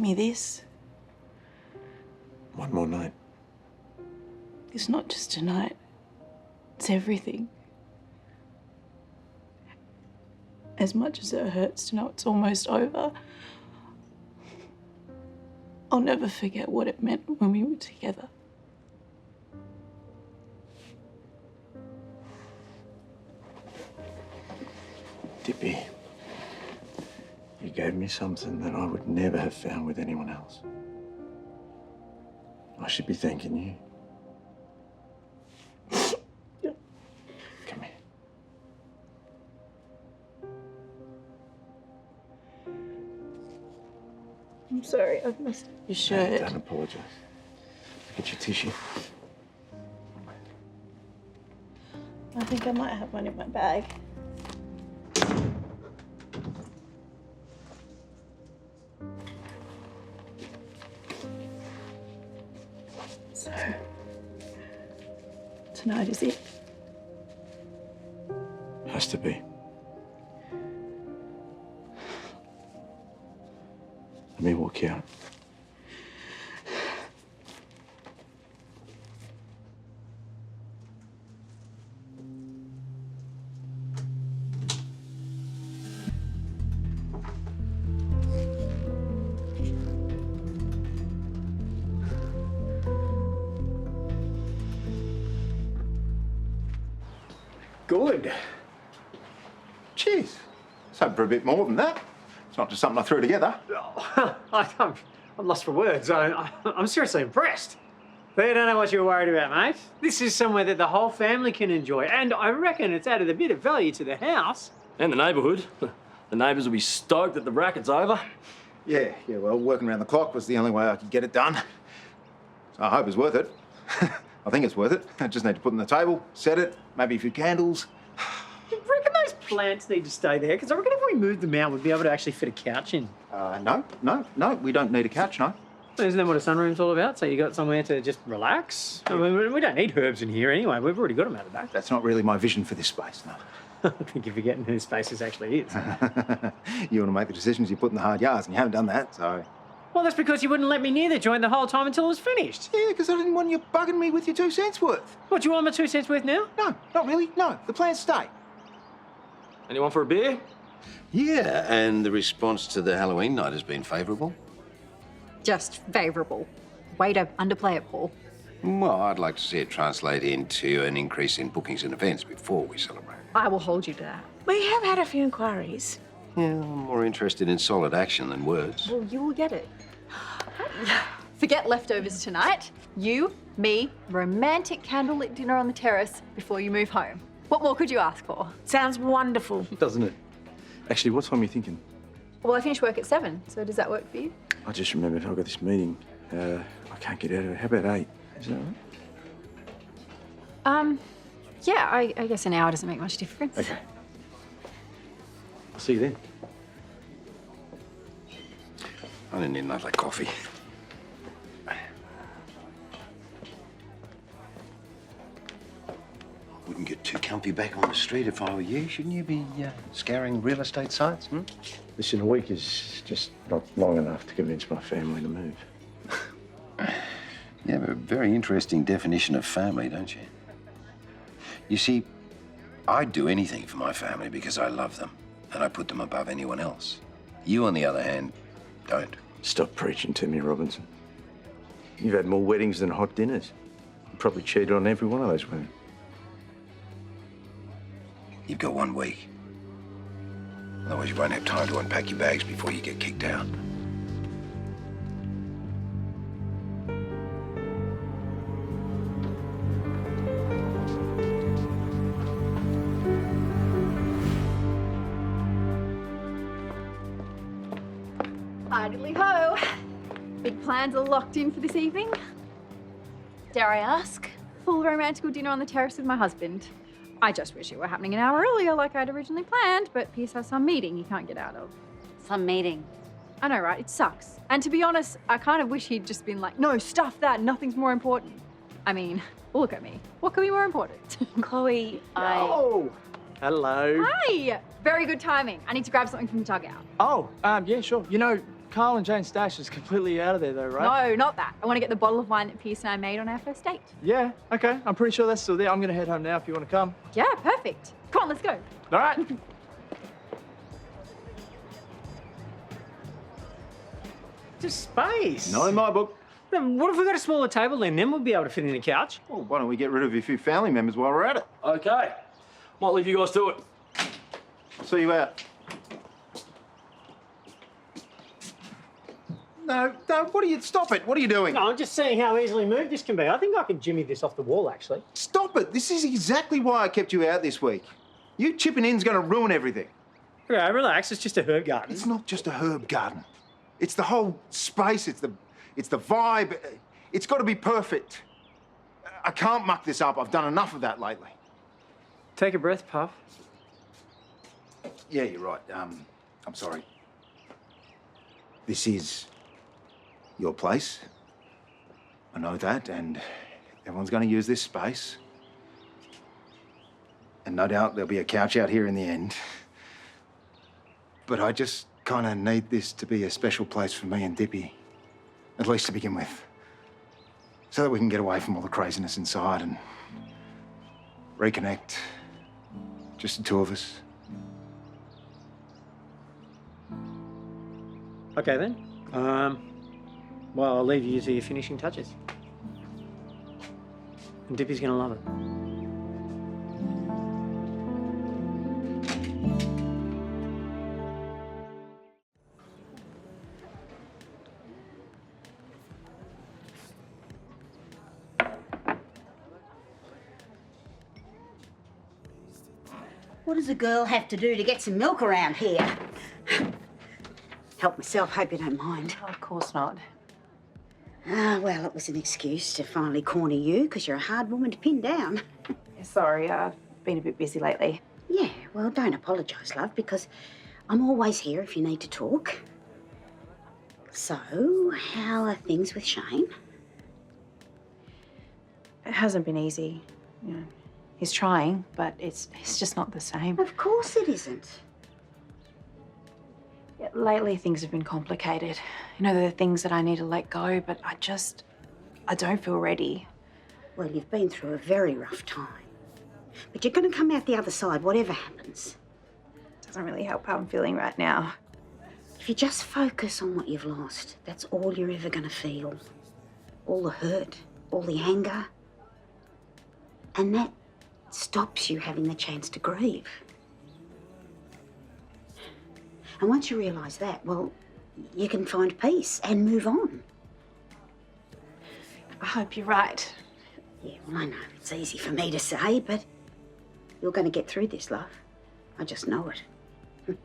me this. One more night. It's not just a night. It's everything. As much as it hurts to know it's almost over, I'll never forget what it meant when we were together. Dipi, you gave me something that I would never have found with anyone else. I should be thanking you. Come here. I'm sorry, I've missed your shirt. No, don't apologise. Get your tissue. I think I might have one in my bag. So, tonight is it? Has to be. Let me walk you out. Good. Cheers. Let's hope for a bit more than that. It's not just something I threw together. I'm lost for words. I'm seriously impressed. But I don't know what you're worried about, mate. This is somewhere that the whole family can enjoy, and I reckon it's added a bit of value to the house. And the neighbourhood. The neighbours will be stoked that the racket's over. Yeah, well, working around the clock was the only way I could get it done. So I hope it's worth it. I think it's worth it. I just need to put it on the table, set it, maybe a few candles. You reckon those plants need to stay there? Because I reckon if we moved them out, we'd be able to actually fit a couch in. No, we don't need a couch, no. Isn't that what a sunroom's all about? So you got somewhere to just relax? I mean, we don't need herbs in here anyway. We've already got them out the back. That's not really my vision for this space, no. I think you're forgetting whose space this actually is. You want to make the decisions you put in the hard yards, and you haven't done that, so... Well, that's because you wouldn't let me near the joint the whole time until it was finished. Yeah, because I didn't want you bugging me with your 2 cents worth. What, do you want my 2 cents worth now? No, not really, no. The plans stay. Anyone for a beer? Yeah, and the response to the Halloween night has been favourable? Just favourable. Way to underplay it, Paul. Well, I'd like to see it translate into an increase in bookings and events before we celebrate. I will hold you to that. We have had a few inquiries. Yeah, I'm more interested in solid action than words. Well, you will get it. Forget leftovers tonight. You, me, romantic candlelit dinner on the terrace before you move home. What more could you ask for? Sounds wonderful. Doesn't it? Actually, what time are you thinking? Well, I finish work at 7, so does that work for you? I just remembered I've got this meeting. I can't get out of it. How about 8? Is that right? Yeah, I guess an hour doesn't make much difference. Okay. I'll see you then. I didn't need another coffee. Wouldn't get too comfy back on the street if I were you. Shouldn't you be scouring real estate sites? Listen, a week is just not long enough to convince my family to move. You have a very interesting definition of family, don't you? You see, I'd do anything for my family because I love them and I put them above anyone else. You, on the other hand, don't. Stop preaching to me, Robinson. You've had more weddings than hot dinners. You probably cheated on every one of those women. You've got 1 week. Otherwise, you won't have time to unpack your bags before you get kicked out. Idly ho. Big plans are locked in for this evening. Dare I ask? Full romantical dinner on the terrace with my husband. I just wish it were happening an hour earlier like I'd originally planned, but Pierce has some meeting he can't get out of. Some meeting? I know, right? It sucks. And to be honest, I kind of wish he'd just been like, no, stuff that, nothing's more important. I mean, look at me. What could be more important? Chloe, Oh, hello. Hi! Very good timing. I need to grab something from the dugout. Oh, yeah, sure. You know, Karl and Jane's stash is completely out of there, though, right? No, not that. I want to get the bottle of wine that Pierce and I made on our first date. Yeah, okay. I'm pretty sure that's still there. I'm going to head home now if you want to come. Yeah, perfect. Come on, let's go. All right. Just space. Not in my book. Then what if we got a smaller table then? Then we'll be able to fit in a couch. Well, why don't we get rid of a few family members while we're at it? Okay. Might leave you guys to it. See you out. No, what are you... Stop it. What are you doing? No, I'm just seeing how easily moved this can be. I think I could jimmy this off the wall, actually. Stop it. This is exactly why I kept you out this week. You chipping in's going to ruin everything. Okay, relax. It's just a herb garden. It's not just a herb garden. It's the whole space. It's the vibe. It's got to be perfect. I can't muck this up. I've done enough of that lately. Take a breath, Puff. Yeah, you're right. I'm sorry. This is your place. I know that, and everyone's going to use this space. And no doubt there'll be a couch out here in the end. But I just kind of need this to be a special place for me and Dipi, at least to begin with. So that we can get away from all the craziness inside and reconnect. Just the two of us. Okay, then. Well, I'll leave you to your finishing touches. And Dipi's going to love it. What does a girl have to do to get some milk around here? Help myself, hope you don't mind. Oh, of course not. Ah, well, it was an excuse to finally corner you, because you're a hard woman to pin down. Sorry, I've been a bit busy lately. Yeah, well, don't apologise, love, because I'm always here if you need to talk. So, how are things with Shane? It hasn't been easy. You know, he's trying, but it's just not the same. Of course it isn't. Yeah, lately, things have been complicated. You know, there are things that I need to let go, but I don't feel ready. Well, you've been through a very rough time. But you're going to come out the other side, whatever happens. Doesn't really help how I'm feeling right now. If you just focus on what you've lost, that's all you're ever going to feel. All the hurt, all the anger. And that stops you having the chance to grieve. And once you realise that, well, you can find peace and move on. I hope you're right. Yeah, well, I know it's easy for me to say, but you're going to get through this, love. I just know it.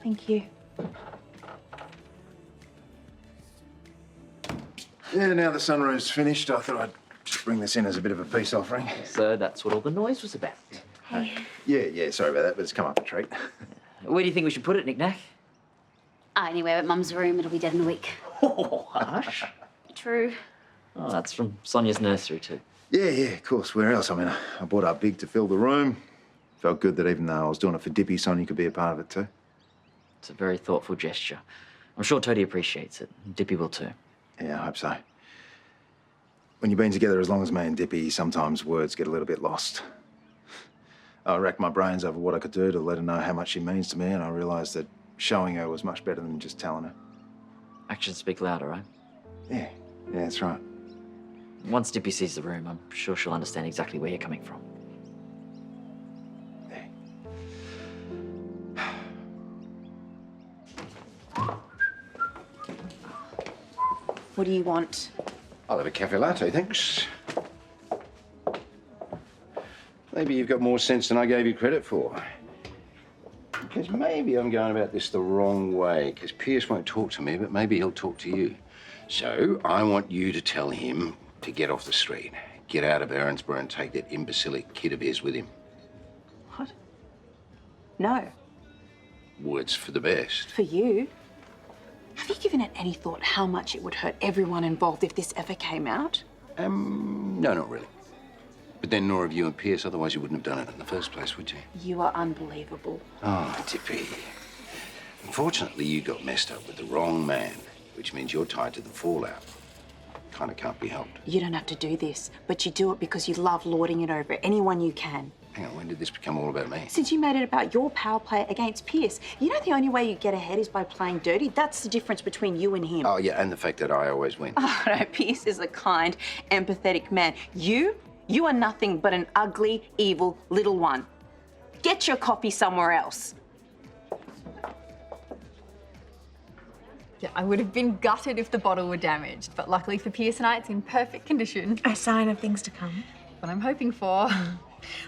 Thank you. Yeah, now the sunroom's finished, I thought I'd just bring this in as a bit of a peace offering. So that's what all the noise was about. Hey. Yeah, sorry about that, but it's come up a treat. Where do you think we should put it, Knick-Knack? Anywhere but Mum's room, it'll be dead in a week. Oh, harsh. True. Oh, that's from Sonia's nursery too. Yeah, of course. Where else? I mean, I bought up big to fill the room. Felt good that even though I was doing it for Dipi, Sonia could be a part of it too. It's a very thoughtful gesture. I'm sure Toadie appreciates it. Dipi will too. Yeah, I hope so. When you've been together as long as me and Dipi, sometimes words get a little bit lost. I racked my brains over what I could do to let her know how much she means to me, and I realised that showing her was much better than just telling her. Actions speak louder, right? Yeah, that's right. Once Dipi sees the room, I'm sure she'll understand exactly where you're coming from. What do you want? I'll have a cafe latte, thanks. Maybe you've got more sense than I gave you credit for. Because maybe I'm going about this the wrong way, because Pierce won't talk to me, but maybe he'll talk to you. So I want you to tell him to get off the street, get out of Erinsborough and take that imbecilic kid of his with him. What? No. Words for the best. For you? Have you given it any thought how much it would hurt everyone involved if this ever came out? No, not really. But then nor have you and Pierce, otherwise you wouldn't have done it in the first place, would you? You are unbelievable. Oh, Dipi. Unfortunately, you got messed up with the wrong man, which means you're tied to the fallout. Kind of can't be helped. You don't have to do this, but you do it because you love lording it over anyone you can. Hang on, when did this become all about me? Since you made it about your power play against Pierce, you know the only way you get ahead is by playing dirty? That's the difference between you and him. Oh, yeah, and the fact that I always win. Oh, no, Pierce is a kind, empathetic man. You are nothing but an ugly, evil little one. Get your copy somewhere else. Yeah, I would have been gutted if the bottle were damaged, but luckily for Pierce and I, it's in perfect condition. A sign of things to come. What I'm hoping for.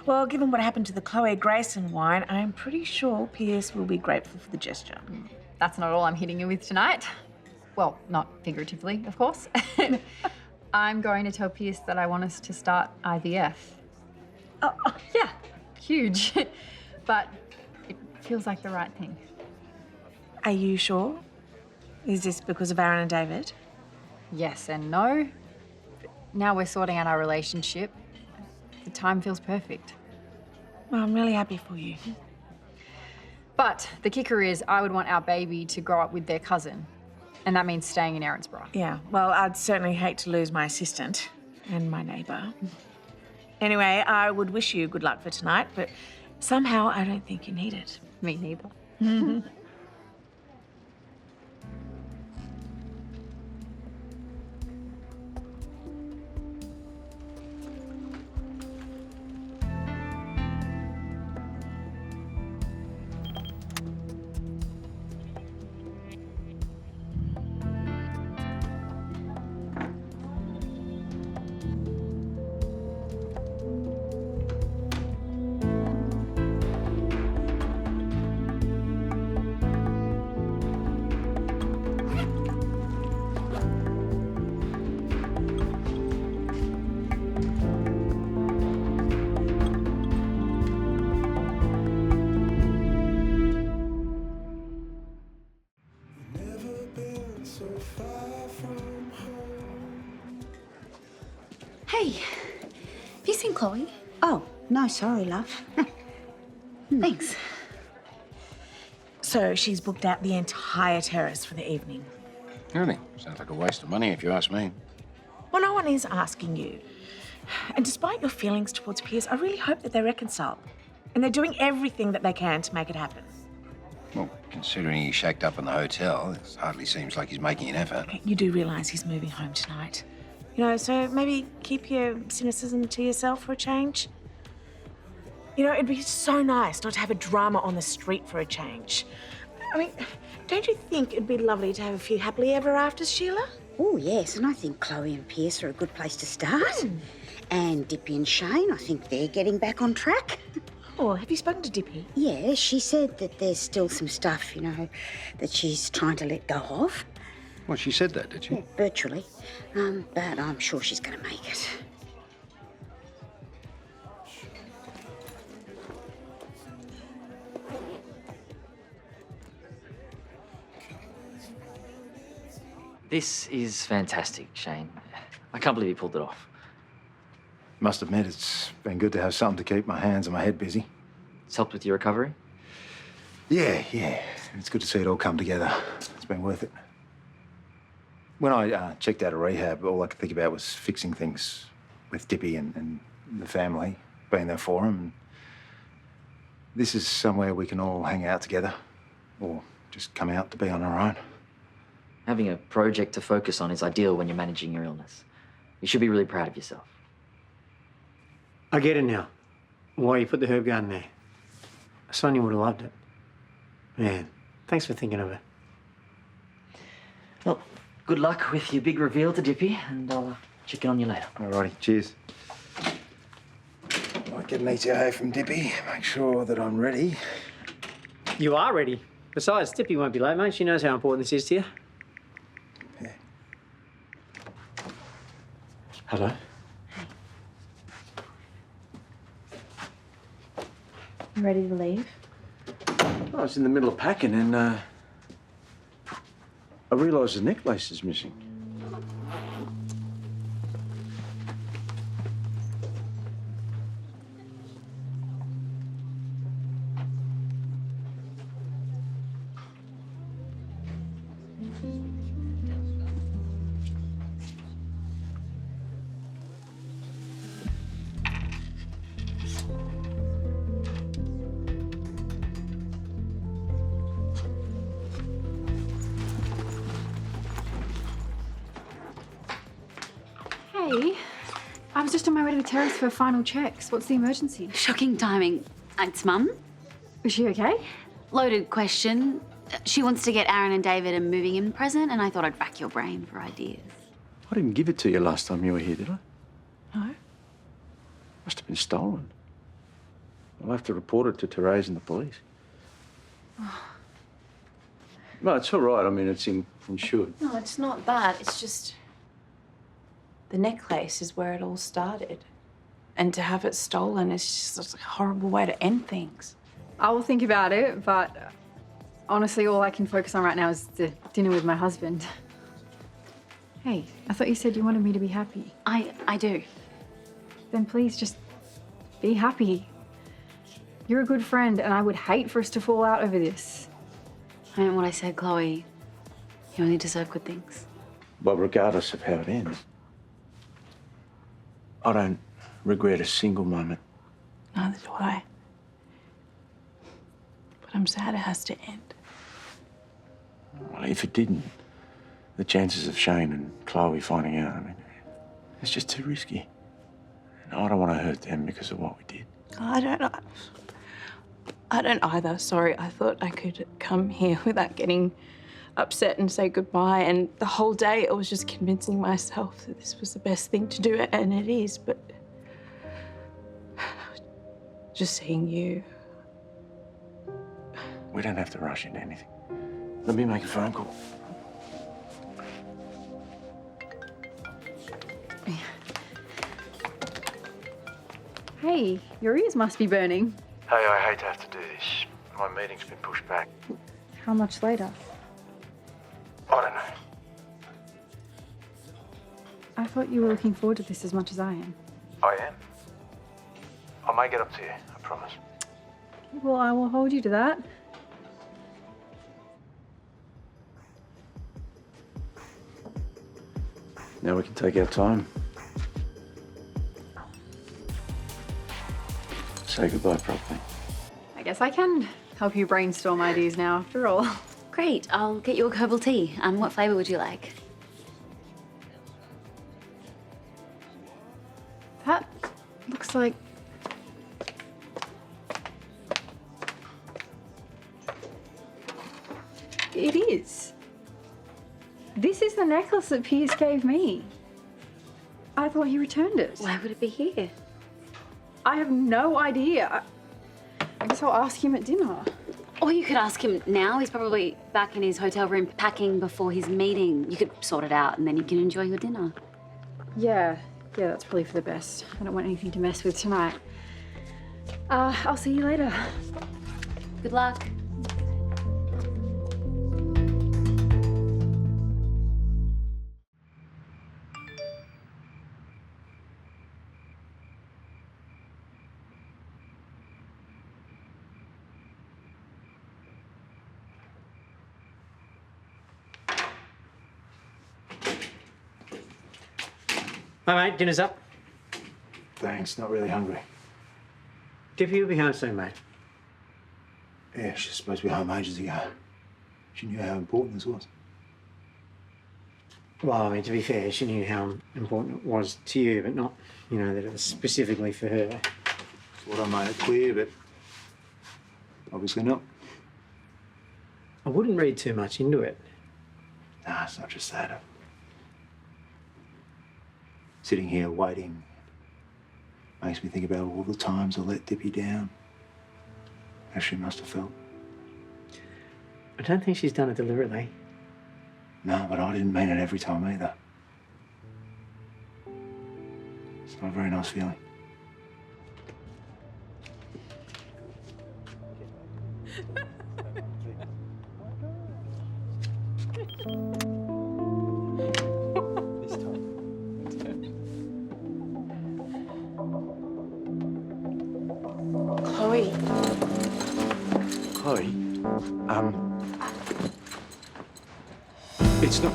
Well, given what happened to the Chloe Grayson wine, I'm pretty sure Pierce will be grateful for the gesture. That's not all I'm hitting you with tonight. Well, not figuratively, of course. I'm going to tell Pierce that I want us to start IVF. Oh, Yeah, huge. But it feels like the right thing. are you sure? Is this because of Aaron and DaVvid? Yes and no. But now we're sorting out our relationship. The time feels perfect. Well, I'm really happy for you. But the kicker is I would want our baby to grow up with their cousin. And that means staying in Erinsborough. Yeah, well, I'd certainly hate to lose my assistant and my neighbour. Anyway, I would wish you good luck for tonight, but somehow I don't think you need it. Me neither. Hey, have you seen Chloe? Oh, no, sorry, love. Thanks. So she's booked out the entire terrace for the evening. Really? Sounds like a waste of money if you ask me. Well, no one is asking you. And despite your feelings towards Pierce, I really hope that they reconcile. And they're doing everything that they can to make it happen. Well, considering he shacked up in the hotel, it hardly seems like he's making an effort. You do realise he's moving home tonight. You know, so maybe keep your cynicism to yourself for a change. You know, it'd be so nice not to have a drama on the street for a change. I mean, don't you think it'd be lovely to have a few happily ever afters, Sheila? Oh, yes, and I think Chloe and Pierce are a good place to start. And Dipi and Shane, I think they're getting back on track. Oh, have you spoken to Dipi? Yeah, she said that there's still some stuff, you know, that she's trying to let go of. Well, she said that, did she? Yeah, virtually. But I'm sure she's going to make it. This is fantastic, Shane. I can't believe you pulled it off. Must admit, it's been good to have something to keep my hands and my head busy. It's helped with your recovery? Yeah. It's good to see it all come together. It's been worth it. When I checked out of rehab, all I could think about was fixing things with Dipi and the family, being there for them. This is somewhere we can all hang out together, or just come out to be on our own. Having a project to focus on is ideal when you're managing your illness. You should be really proud of yourself. I get it now. Why you put the herb garden there. Sonia would have loved it. Man, thanks for thinking of it. Well, good luck with your big reveal to Dipi, and I'll check in on you later. Alrighty, cheers. Might get an ETA from Dipi, make sure that I'm ready. You are ready. Besides, Dipi won't be late, mate. She knows how important this is to you. Yeah. Hello. You ready to leave? I was in the middle of packing and I realised the necklace is missing. I was just on my way to the terrace for final checks. What's the emergency? Shocking timing. It's Mum. Is she okay? Loaded question. She wants to get Aaron and DaVvid a moving in present, and I thought I'd rack your brain for ideas. I didn't give it to you last time you were here, did I? No. Must have been stolen. I'll have to report it to Terese and the police. No, it's all right. I mean, it's insured. No, it's not that. It's just the necklace is where it all started. And to have it stolen is just a horrible way to end things. I will think about it, but honestly, all I can focus on right now is the dinner with my husband. Hey, I thought you said you wanted me to be happy. I do. Then please just be happy. You're a good friend, and I would hate for us to fall out over this. I meant what I said, Chloe. You only deserve good things. But regardless of how it ends, I don't regret a single moment. Neither do I. But I'm sad it has to end. Well, if it didn't, the chances of Shane and Chloe finding out, I mean, it's just too risky. And I don't want to hurt them because of what we did. I don't either. Sorry, I thought I could come here without getting upset and say goodbye. And the whole day I was just convincing myself that this was the best thing to do, and it is, but just seeing you. We don't have to rush into anything. Let me make a phone call. Hey, your ears must be burning. Hey, I hate to have to do this. My meeting's been pushed back. How much later? I don't know. I thought you were looking forward to this as much as I am. I am. I'll make it up to you, I promise. Well, I will hold you to that. Now we can take our time. Say goodbye properly. I guess I can help you brainstorm ideas now, after all. Great. I'll get you a herbal tea. What flavour would you like? That looks like... It is. This is the necklace that Piers gave me. I thought he returned it. Why would it be here? I have no idea. I guess I'll ask him at dinner. Or you could ask him now. He's probably back in his hotel room packing before his meeting. You could sort it out and then you can enjoy your dinner. Yeah, that's probably for the best. I don't want anything to mess with tonight. I'll see you later. Good luck. Hi, mate. Dinner's up. Thanks, not really hungry. Dipi will be home soon, mate. Yeah, she's supposed to be home ages ago. She knew how important this was. Well, I mean, to be fair, she knew how important it was to you, but not, that it was specifically for her. Thought I made it clear, but obviously not. I wouldn't read too much into it. Nah, it's not just that. Sitting here waiting makes me think about all the times I let Dipi down. How she must have felt. I don't think she's done it deliberately. No, but I didn't mean it every time either. It's not a very nice feeling. Chloe, it's not...